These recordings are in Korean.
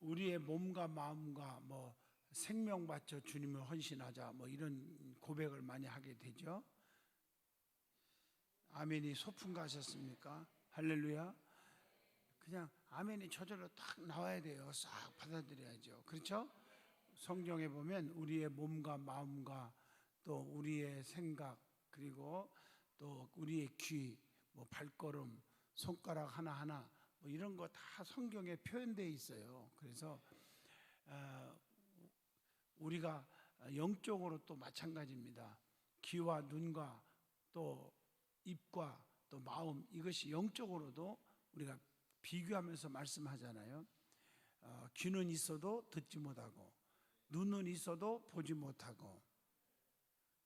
우리의 몸과 마음과 뭐 생명 바쳐 주님을 헌신하자 뭐 이런 고백을 많이 하게 되죠. 아멘이 소풍 가셨습니까? 할렐루야. 그냥 아멘이 저절로 딱 나와야 돼요. 싹 받아들여야죠. 그렇죠? 성경에 보면 우리의 몸과 마음과 또 우리의 생각 그리고 또 우리의 귀, 뭐 발걸음, 손가락 하나하나 뭐 이런 거 다 성경에 표현되어 있어요. 그래서 우리가 영적으로 또 마찬가지입니다. 귀와 눈과 또 입과 또 마음, 이것이 영적으로도 우리가 비교하면서 말씀하잖아요. 귀는 있어도 듣지 못하고, 눈은 있어도 보지 못하고,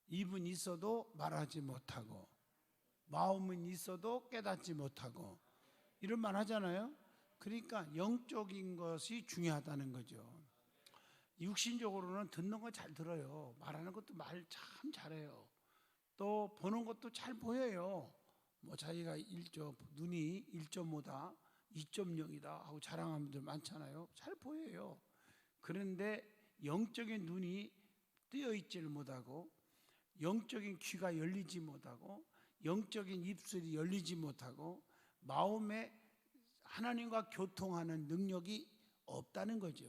입은 있어도 말하지 못하고, 마음은 있어도 깨닫지 못하고, 이런 말 하잖아요. 그러니까 영적인 것이 중요하다는 거죠. 육신적으로는 듣는 거 잘 들어요. 말하는 것도 말 참 잘해요. 또 보는 것도 잘 보여요. 뭐 자기가 눈이 1.5다 2.0이다 하고 자랑하는 분들 많잖아요. 잘 보여요. 그런데 영적인 눈이 뜨여 있지를 못하고, 영적인 귀가 열리지 못하고, 영적인 입술이 열리지 못하고, 마음에 하나님과 교통하는 능력이 없다는 거죠.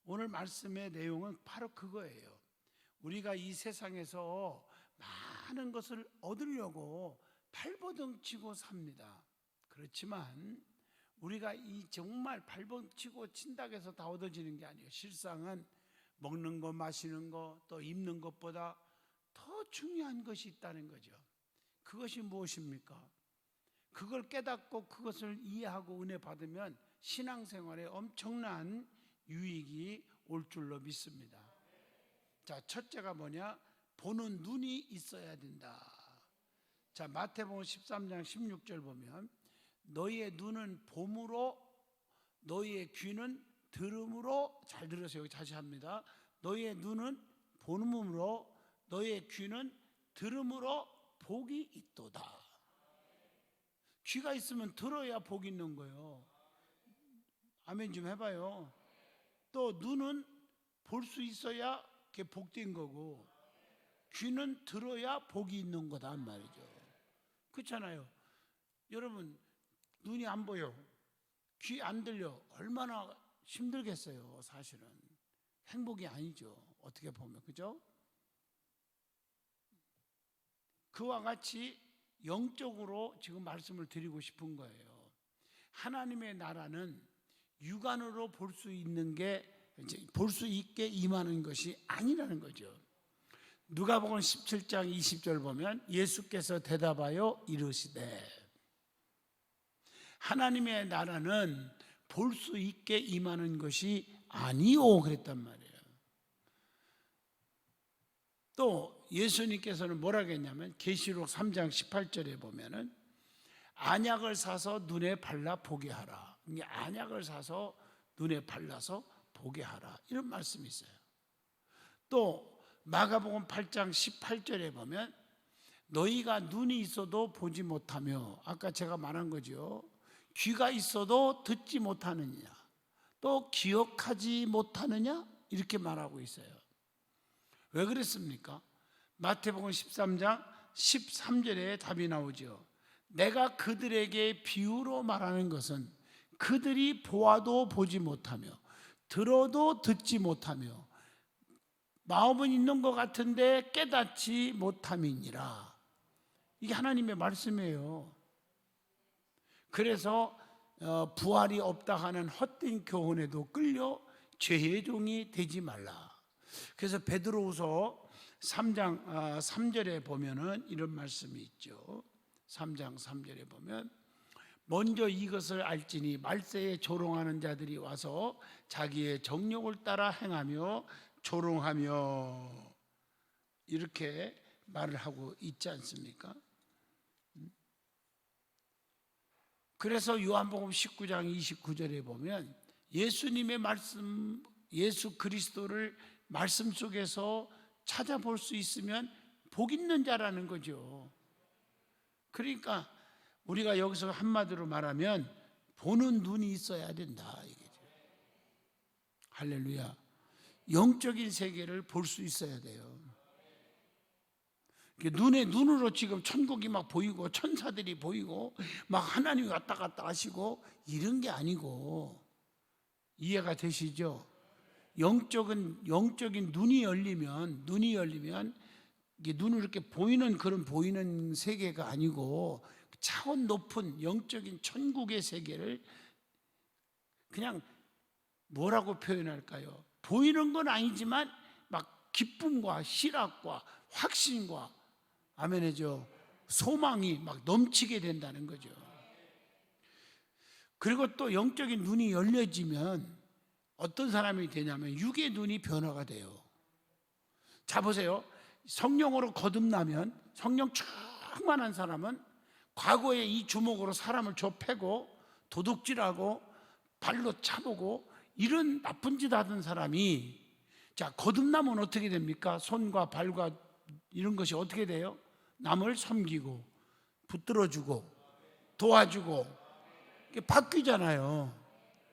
오늘 말씀의 내용은 바로 그거예요. 우리가 이 세상에서 많은 것을 얻으려고 발버둥치고 삽니다. 그렇지만 우리가 이 정말 발버둥치고 친다고 해서 다 얻어지는 게 아니에요. 실상은 먹는 거, 마시는 거, 또 입는 것보다 더 중요한 것이 있다는 거죠. 그것이 무엇입니까? 그걸 깨닫고 그것을 이해하고 은혜 받으면 신앙생활에 엄청난 유익이 올 줄로 믿습니다. 자, 첫째가 뭐냐? 보는 눈이 있어야 된다. 자, 마태복음 13장 16절 보면 너희의 눈은 봄으로 너희의 귀는 들음으로, 잘 들으세요. 다시 합니다. 너희의 눈은 보음으로 너희의 귀는 들음으로 복이 있도다. 귀가 있으면 들어야 복이 있는 거예요. 아멘 좀 해봐요. 또 눈은 볼 수 있어야 그게 복된 거고, 귀는 들어야 복이 있는 거다 말이죠. 그렇잖아요. 여러분, 눈이 안 보여, 귀 안 들려, 얼마나 힘들겠어요. 사실은 행복이 아니죠. 어떻게 보면, 그죠? 그와 같이 영적으로 지금 말씀을 드리고 싶은 거예요. 하나님의 나라는 육안으로 볼 수 있는 게, 볼 수 있게 임하는 것이 아니라는 거죠. 누가복음 17장 20절 보면 예수께서 대답하여 이르시되 하나님의 나라는 볼 수 있게 임하는 것이 아니오 그랬단 말이에요. 또 예수님께서는 뭐라고 했냐면 계시록 3장 18절에 보면은 안약을 사서 눈에 발라 보게 하라. 안약을 사서 눈에 발라서 보게 하라, 이런 말씀이 있어요. 또 마가복음 8장 18절에 보면 너희가 눈이 있어도 보지 못하며, 아까 제가 말한 거죠. 귀가 있어도 듣지 못하느냐, 또 기억하지 못하느냐, 이렇게 말하고 있어요. 왜 그랬습니까? 마태복음 13장 13절에 답이 나오죠. 내가 그들에게 비유로 말하는 것은 그들이 보아도 보지 못하며 들어도 듣지 못하며 마음은 있는 것 같은데 깨닫지 못함이니라. 이게 하나님의 말씀이에요. 그래서 부활이 없다 하는 헛된 교훈에도 끌려 죄의 종이 되지 말라. 그래서 베드로후서 3장 3절에 보면은 이런 말씀이 있죠. 3장 3절에 보면 먼저 이것을 알지니 말세에 조롱하는 자들이 와서 자기의 정욕을 따라 행하며 조롱하며, 이렇게 말을 하고 있지 않습니까? 그래서 요한복음 19장 29절에 보면 예수님의 말씀, 예수 그리스도를 말씀 속에서 찾아볼 수 있으면 복 있는 자라는 거죠. 그러니까 우리가 여기서 한마디로 말하면 보는 눈이 있어야 된다 이거죠. 할렐루야. 영적인 세계를 볼 수 있어야 돼요. 눈으로 지금 천국이 막 보이고 천사들이 보이고 막 하나님이 왔다 갔다 하시고 이런 게 아니고, 이해가 되시죠? 영적인 눈이 열리면 이게 눈으로 이렇게 보이는 그런 보이는 세계가 아니고 차원 높은 영적인 천국의 세계를 그냥 뭐라고 표현할까요? 보이는 건 아니지만 막 기쁨과 희락과 확신과 아멘이죠. 소망이 막 넘치게 된다는 거죠. 그리고 또 영적인 눈이 열려지면 어떤 사람이 되냐면 육의 눈이 변화가 돼요. 자 보세요. 성령으로 거듭나면, 성령 충만한 사람은 과거에 이 주먹으로 사람을 좁히고 도둑질하고 발로 차보고 이런 나쁜 짓 하던 사람이, 자 거듭나면 어떻게 됩니까? 손과 발과 이런 것이 어떻게 돼요? 남을 섬기고 붙들어주고 도와주고 이게 바뀌잖아요.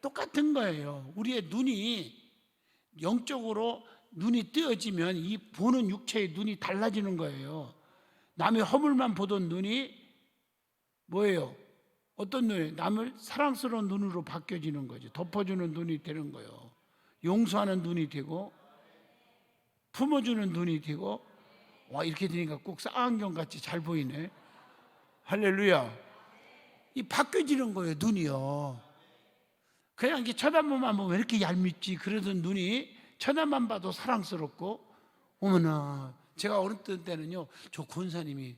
똑같은 거예요. 우리의 눈이 영적으로 눈이 뜨어지면 이 보는 육체의 눈이 달라지는 거예요. 남의 허물만 보던 눈이 뭐예요? 어떤 눈이에요? 남을 사랑스러운 눈으로 바뀌어지는 거죠. 덮어주는 눈이 되는 거예요. 용서하는 눈이 되고 품어주는 눈이 되고, 와 이렇게 되니까 꼭 쌍안경같이 잘 보이네. 할렐루야. 이 바뀌어지는 거예요. 눈이요. 그냥 이게 쳐다보면 뭐 왜 이렇게 얄밉지 그러던 눈이 쳐다만 봐도 사랑스럽고, 어머나, 제가 어렸을 때는요, 저 권사님이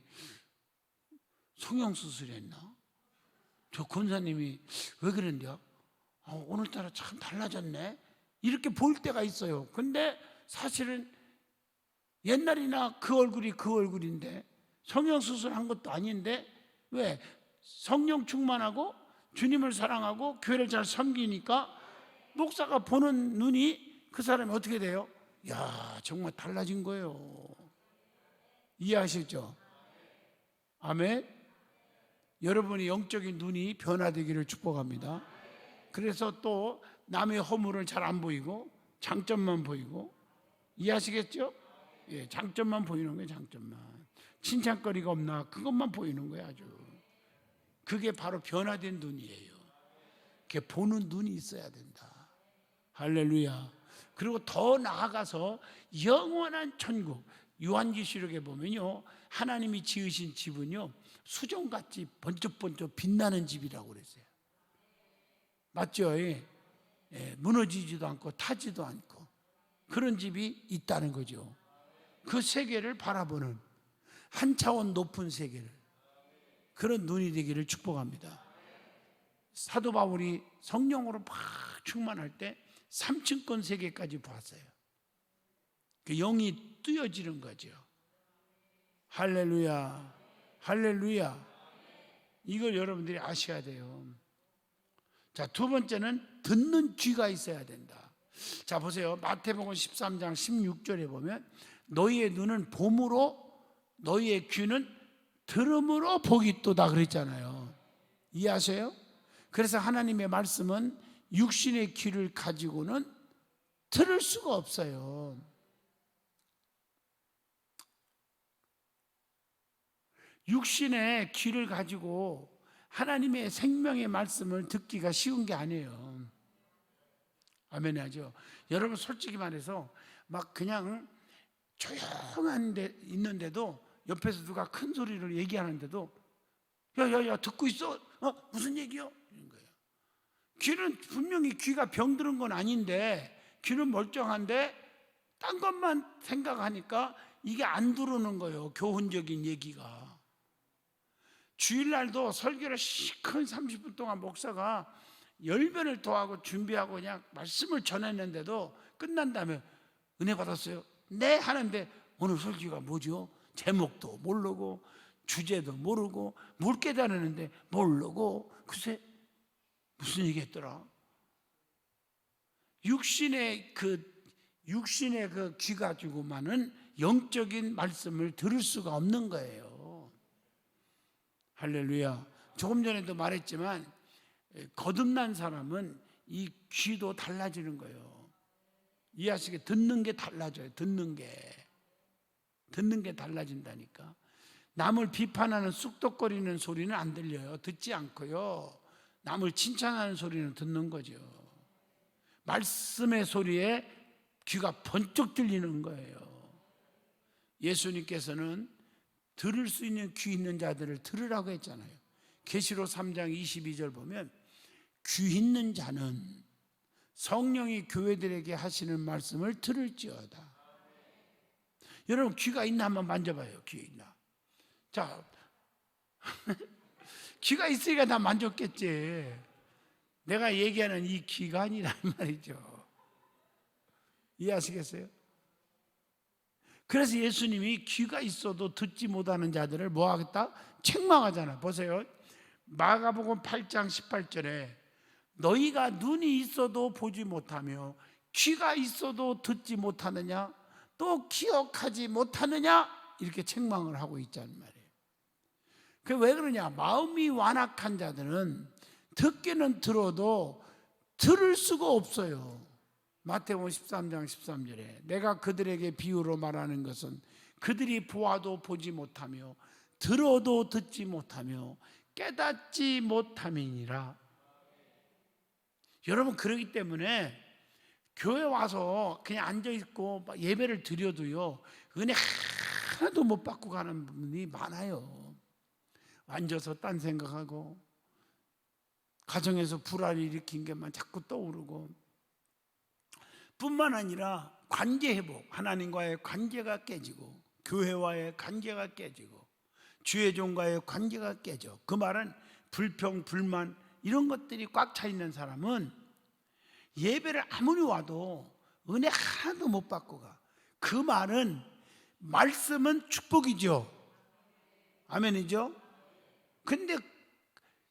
성형수술했나? 저 권사님이 왜 그랬냐? 오늘따라 참 달라졌네? 이렇게 볼 때가 있어요. 근데 사실은 옛날이나 그 얼굴이 그 얼굴인데, 성형수술 한 것도 아닌데, 왜? 성령 충만하고 주님을 사랑하고 교회를 잘 섬기니까 목사가 보는 눈이 그 사람이 어떻게 돼요? 야, 정말 달라진 거예요. 이해하시죠? 아멘. 여러분이 영적인 눈이 변화되기를 축복합니다. 그래서 또 남의 허물은 잘 안 보이고 장점만 보이고, 이해하시겠죠? 예, 장점만 보이는 거예요. 장점만. 칭찬거리가 없나 그것만 보이는 거예요. 아주 그게 바로 변화된 눈이에요. 그게 보는 눈이 있어야 된다. 할렐루야. 그리고 더 나아가서 영원한 천국, 요한계시록에 보면요, 하나님이 지으신 집은요 수정같이 번쩍번쩍 빛나는 집이라고 그랬어요. 맞죠? 예. 무너지지도 않고 타지도 않고 그런 집이 있다는 거죠. 그 세계를 바라보는 한 차원 높은 세계를, 그런 눈이 되기를 축복합니다. 사도 바울이 성령으로 막 충만할 때 3층권 세계까지 봤어요. 그 영이 뜨여지는 거죠. 할렐루야, 할렐루야. 이걸 여러분들이 아셔야 돼요. 자, 두 번째는 듣는 귀가 있어야 된다. 자, 보세요. 마태복음 13장 16절에 보면 너희의 눈은 봄으로 너희의 귀는 들음으로 복이 있도다 그랬잖아요. 이해하세요? 그래서 하나님의 말씀은 육신의 귀를 가지고는 들을 수가 없어요. 육신의 귀를 가지고 하나님의 생명의 말씀을 듣기가 쉬운 게 아니에요. 아멘 하죠. 여러분 솔직히 말해서 막 그냥 조용한 데 있는데도 옆에서 누가 큰 소리를 얘기하는데도 야야야 듣고 있어? 무슨 얘기요? 이런 거예요. 귀는 분명히 귀가 병들은 건 아닌데, 귀는 멀쩡한데 딴 것만 생각하니까 이게 안 들어오는 거예요. 교훈적인 얘기가. 주일날도 설교를 시큰 30분 동안 목사가 열변을 토하고 준비하고 그냥 말씀을 전했는데도 끝난 다음에 은혜 받았어요? 네 하는데 오늘 설교가 뭐죠? 제목도 모르고 주제도 모르고 뭘 깨달았는데 모르고 글쎄 무슨 얘기했더라? 육신의 그 귀 가지고만은 영적인 말씀을 들을 수가 없는 거예요. 할렐루야. 조금 전에도 말했지만 거듭난 사람은 이 귀도 달라지는 거예요. 이해하시게? 듣는 게 달라져요. 듣는 게 달라진다니까. 남을 비판하는 쑥덕거리는 소리는 안 들려요. 듣지 않고요. 남을 칭찬하는 소리는 듣는 거죠. 말씀의 소리에 귀가 번쩍 들리는 거예요. 예수님께서는 들을 수 있는 귀 있는 자들을 들으라고 했잖아요. 계시록 3장 22절 보면 귀 있는 자는 성령이 교회들에게 하시는 말씀을 들을지어다. 여러분 귀가 있나 한번 만져봐요. 귀 있나? 자, 귀가 있으니까 다 만졌겠지. 내가 얘기하는 이 귀가 아니란 말이죠. 이해하시겠어요? 그래서 예수님이 귀가 있어도 듣지 못하는 자들을 뭐 하겠다? 책망하잖아요. 보세요. 마가복음 8장 18절에 너희가 눈이 있어도 보지 못하며 귀가 있어도 듣지 못하느냐? 또 기억하지 못하느냐? 이렇게 책망을 하고 있잖아요. 그 왜 그러냐? 마음이 완악한 자들은 듣기는 들어도 들을 수가 없어요. 마태복음 13장 13절에 내가 그들에게 비유로 말하는 것은 그들이 보아도 보지 못하며 들어도 듣지 못하며 깨닫지 못함이니라. 여러분 그러기 때문에 교회 와서 그냥 앉아있고 예배를 드려도요 은혜 하나도 못 받고 가는 분이 많아요. 앉아서 딴 생각하고 가정에서 불안을 일으킨 게만 자꾸 떠오르고, 뿐만 아니라 관계 회복, 하나님과의 관계가 깨지고 교회와의 관계가 깨지고 주의 종과의 관계가 깨져. 그 말은 불평, 불만 이런 것들이 꽉 차 있는 사람은 예배를 아무리 와도 은혜 하나도 못 받고 가. 그 말은 말씀은 축복이죠. 아멘이죠. 근데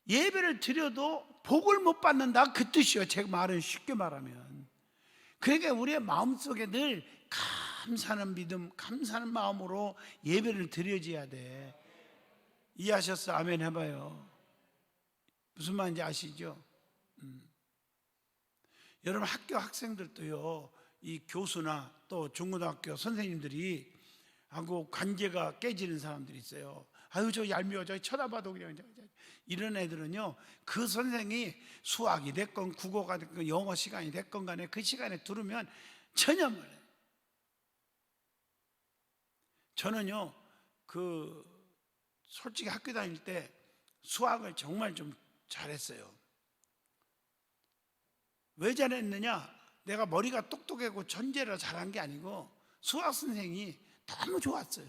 예배를 드려도 복을 못 받는다 그 뜻이요. 제 말은 쉽게 말하면. 그러니까 우리의 마음속에 늘 감사하는 믿음, 감사하는 마음으로 예배를 드려져야 돼. 이해하셨어? 아멘 해봐요. 무슨 말인지 아시죠? 여러분 학교 학생들도요 이 교수나 또 중고등학교 선생님들이 하고 관계가 깨지는 사람들이 있어요. 아유 저 얄미워, 저 쳐다봐도 그냥 이런 애들은요 그 선생이 수학이 됐건 국어가 됐건 영어 시간이 됐건 간에 그 시간에 들으면 전염을 해요. 저는요 그 솔직히 학교 다닐 때 수학을 정말 좀 잘했어요. 왜 잘했느냐? 내가 머리가 똑똑하고 천재라 잘한 게 아니고 수학 선생이 너무 좋았어요.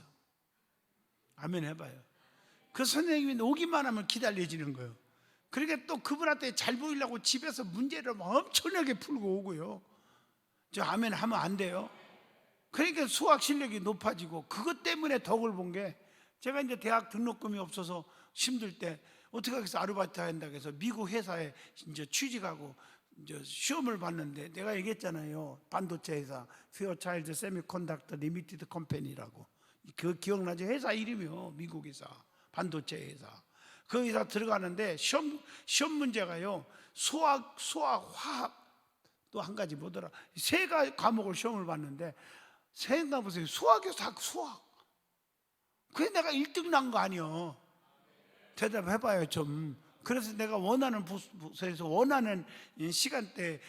아멘 해봐요. 그 선생님이 오기만 하면 기다려지는 거예요. 그러니까 또 그분한테 잘 보이려고 집에서 문제를 엄청나게 풀고 오고요. 저 아멘 하면 안 돼요. 그러니까 수학 실력이 높아지고, 그것 때문에 덕을 본 게, 제가 이제 대학 등록금이 없어서 힘들 때 어떻게 해서 아르바이트 한다고 해서 미국 회사에 이제 취직하고 이제 시험을 봤는데, 내가 얘기했잖아요. 반도체 회사 페어차일드 세미컨덕터 리미티드 컴퍼니라고. 그 기억나죠? 회사 이름이요. 미국 회사 반도체 회사. 그 회사 들어가는데 시험 문제가요 수학, 화학 또 한 가지 뭐더라, 세 과목을 시험을 봤는데 생각 보세요. 수학에서 수학. 그게 내가 1등 난 거 아니요. 대답해봐요 좀. 그래서 내가 원하는 부서에서 원하는 시간대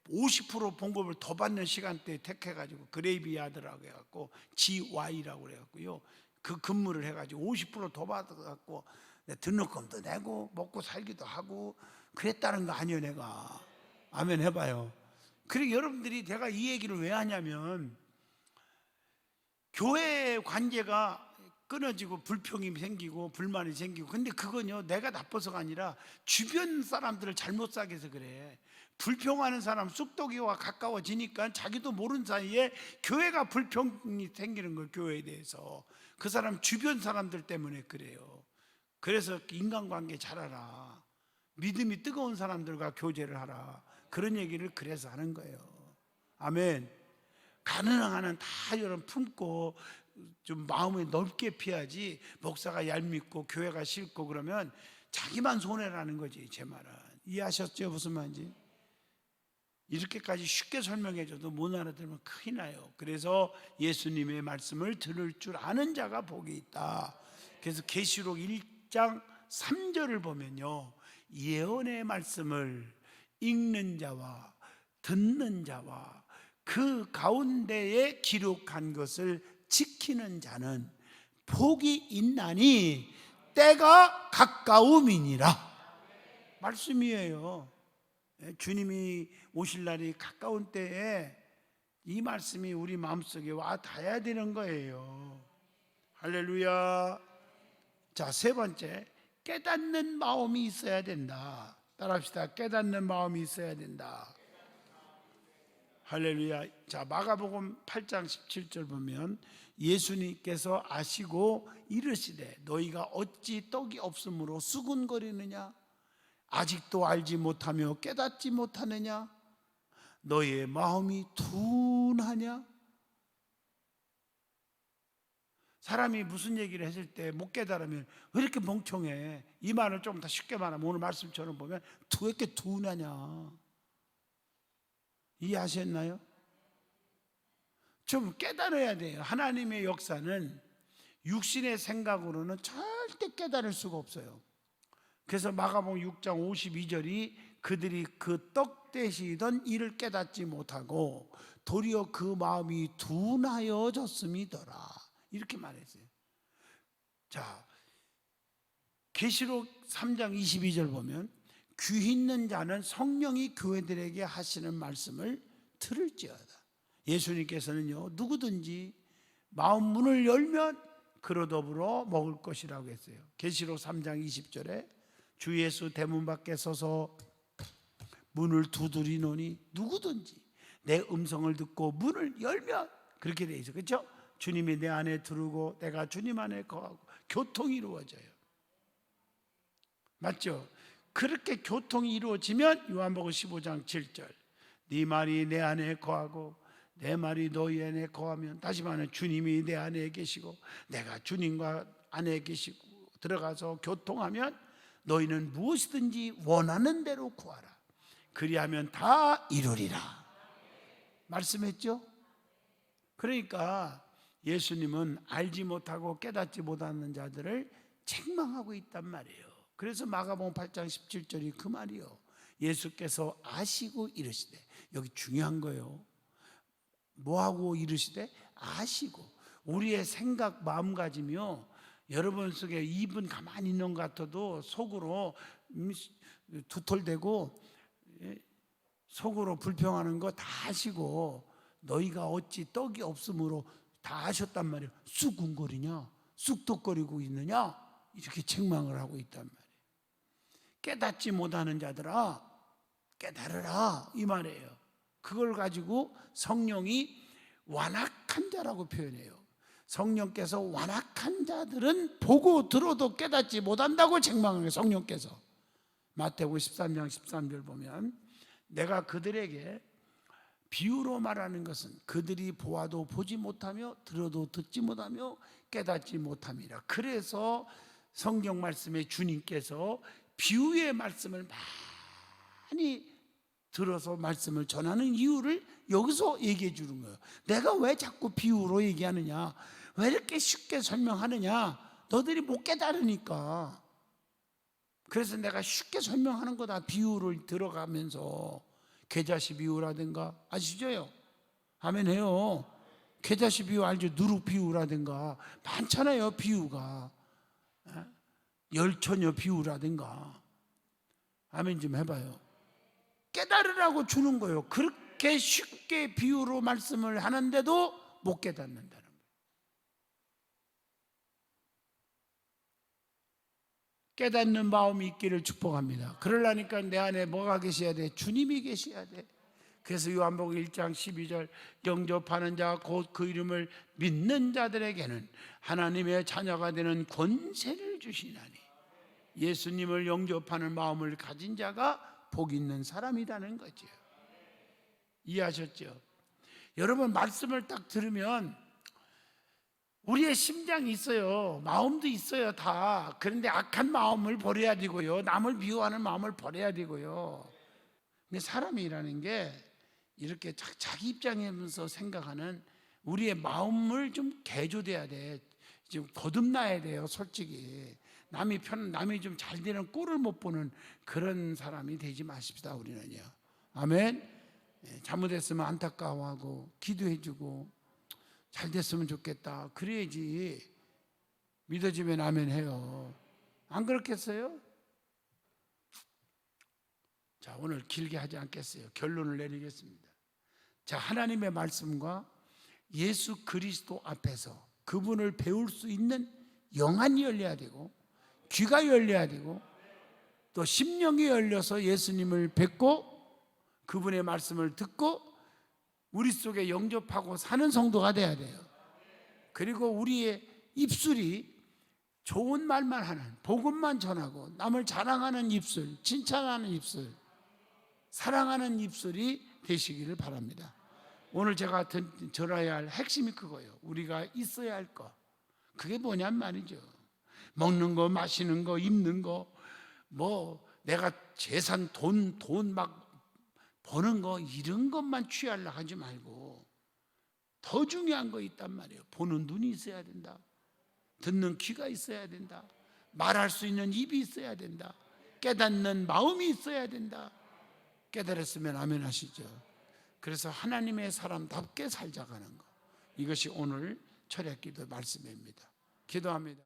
50% 봉급을 더 받는 시간대에 택해가지고 그레이비야드라고 해갖고 GY라고 해갖고요 그 근무를 해가지고 50% 더 받아갖고 등록금도 내고 먹고 살기도 하고 그랬다는 거 아니에요 내가. 아멘 해봐요. 그리고 여러분들이 내가 이 얘기를 왜 하냐면, 교회 관계가 끊어지고 불평이 생기고 불만이 생기고, 근데 그건요 내가 나빠서가 아니라 주변 사람들을 잘못 사귀서 그래. 불평하는 사람 쑥덕이와 가까워지니까 자기도 모르는 사이에 교회가 불평이 생기는 거예요. 교회에 대해서. 그 사람 주변 사람들 때문에 그래요. 그래서 인간관계 잘하라, 믿음이 뜨거운 사람들과 교제를 하라, 그런 얘기를 그래서 하는 거예요. 아멘. 가능한 한 다 여러분 품고 좀 마음을 넓게 피하지, 목사가 얄밉고 교회가 싫고 그러면 자기만 손해라는 거지. 제 말은 이해하셨죠? 무슨 말인지. 이렇게까지 쉽게 설명해줘도 못 알아들으면 큰일 나요. 그래서 예수님의 말씀을 들을 줄 아는 자가 복이 있다. 그래서 계시록 1장 3절을 보면요, 예언의 말씀을 읽는 자와 듣는 자와 그 가운데에 기록한 것을 지키는 자는 복이 있나니 때가 가까움이니라. 말씀이에요. 주님이 오실 날이 가까운 때에 이 말씀이 우리 마음속에 와 닿아야 되는 거예요. 할렐루야. 자, 세 번째, 깨닫는 마음이 있어야 된다. 따라합시다. 깨닫는 마음이 있어야 된다. 할렐루야. 자, 마가복음 8장 17절 보면 예수님께서 아시고 이르시되 너희가 어찌 떡이 없으므로 수군거리느냐? 아직도 알지 못하며 깨닫지 못하느냐? 너희의 마음이 둔하냐? 사람이 무슨 얘기를 했을 때 못 깨달으면 왜 이렇게 멍청해? 이 말을 좀 더 쉽게 말하면 오늘 말씀처럼 보면 왜 이렇게 둔하냐? 이해하셨나요? 좀 깨달아야 돼요. 하나님의 역사는 육신의 생각으로는 절대 깨달을 수가 없어요. 그래서 마가복음 6장 52절이 그들이 그 떡 대시던 이를 깨닫지 못하고 도리어 그 마음이 둔하여졌음이더라, 이렇게 말했어요. 자, 계시록 3장 22절 보면 귀 있는 자는 성령이 교회들에게 하시는 말씀을 들을지어다. 예수님께서는요, 누구든지 마음 문을 열면 그로 더불어 먹을 것이라고 했어요. 계시록 3장 20절에 주 예수 대문 밖에 서서 문을 두드리노니 누구든지 내 음성을 듣고 문을 열면, 그렇게 돼 있어요. 그렇죠? 주님이 내 안에 들어오고 내가 주님 안에 거하고 교통이 이루어져요. 맞죠? 그렇게 교통이 이루어지면 요한복음 15장 7절 네 말이 내 안에 거하고 내 말이 너희 안에 거하면, 다시 말하면 주님이 내 안에 계시고 내가 주님과 안에 계시고 들어가서 교통하면 너희는 무엇이든지 원하는 대로 구하라. 그리하면 다 이루리라. 말씀했죠? 그러니까 예수님은 알지 못하고 깨닫지 못하는 자들을 책망하고 있단 말이에요. 그래서 마가복음 8장 17절이 그 말이요, 예수께서 아시고 이르시되, 여기 중요한 거예요. 뭐하고 이르시되? 아시고. 우리의 생각 마음가짐이요, 여러분 속에 입은 가만히 있는 것 같아도 속으로 두털대고 속으로 불평하는 거 다 아시고 너희가 어찌 떡이 없으므로 다 아셨단 말이에요. 쑥군거리냐? 쑥덕거리고 있느냐? 이렇게 책망을 하고 있단 말이에요. 깨닫지 못하는 자들아 깨달으라, 이 말이에요. 그걸 가지고 성령이 완악한 자라고 표현해요. 성령께서 완악한 자들은 보고 들어도 깨닫지 못한다고 책망을 해요. 성령께서 마태복음 13장 13절 보면 내가 그들에게 비유로 말하는 것은 그들이 보아도 보지 못하며 들어도 듣지 못하며 깨닫지 못함이라. 그래서 성경 말씀에 주님께서 비유의 말씀을 많이 들어서 말씀을 전하는 이유를 여기서 얘기해 주는 거예요. 내가 왜 자꾸 비유로 얘기하느냐, 왜 이렇게 쉽게 설명하느냐, 너들이 못 깨달으니까. 그래서 내가 쉽게 설명하는 거다. 비유를 들어가면서 계자씨 비유라든가, 아시죠요? 아멘 해요. 계자씨 비유 알죠? 누룩 비유라든가 많잖아요. 비유가 열처녀 비유라든가. 아멘 좀 해봐요. 깨달으라고 주는 거예요. 그렇게 쉽게 비유로 말씀을 하는데도 못 깨닫는다는 거예요. 깨닫는 마음이 있기를 축복합니다. 그러려니까 내 안에 뭐가 계셔야 돼? 주님이 계셔야 돼. 그래서 요한복음 1장 12절 영접하는 자 곧 그 이름을 믿는 자들에게는 하나님의 자녀가 되는 권세를 주시나니, 예수님을 영접하는 마음을 가진 자가 복 있는 사람이라는 거죠. 이해하셨죠? 여러분, 말씀을 딱 들으면 우리의 심장이 있어요. 마음도 있어요. 다. 그런데 악한 마음을 버려야 되고요, 남을 미워하는 마음을 버려야 되고요. 근데 사람이라는 게 이렇게 자기 입장에서 생각하는 우리의 마음을 좀 개조돼야 돼. 좀 거듭나야 돼요, 솔직히. 남이 좀 잘 되는 꼴을 못 보는 그런 사람이 되지 마십시다, 우리는요. 아멘. 잘못했으면 안타까워하고 기도해주고 잘 됐으면 좋겠다. 그래야지 믿어지면 아멘 해요. 안 그렇겠어요? 자, 오늘 길게 하지 않겠어요. 결론을 내리겠습니다. 자, 하나님의 말씀과 예수 그리스도 앞에서 그분을 배울 수 있는 영안이 열려야 되고 귀가 열려야 되고 또 심령이 열려서 예수님을 뵙고 그분의 말씀을 듣고 우리 속에 영접하고 사는 성도가 돼야 돼요. 그리고 우리의 입술이 좋은 말만 하는, 복음만 전하고 남을 자랑하는 입술, 칭찬하는 입술, 사랑하는 입술이 되시기를 바랍니다. 오늘 제가 전해야 할 핵심이 그거예요. 우리가 있어야 할 것. 그게 뭐냔 말이죠. 먹는 거, 마시는 거, 입는 거, 뭐 내가 재산, 돈 막 버는 거 이런 것만 취하려고 하지 말고 더 중요한 거 있단 말이에요. 보는 눈이 있어야 된다. 듣는 귀가 있어야 된다. 말할 수 있는 입이 있어야 된다. 깨닫는 마음이 있어야 된다. 깨달았으면 아멘 하시죠. 그래서 하나님의 사람답게 살자가는 것, 이것이 오늘 철야기도 말씀입니다. 기도합니다.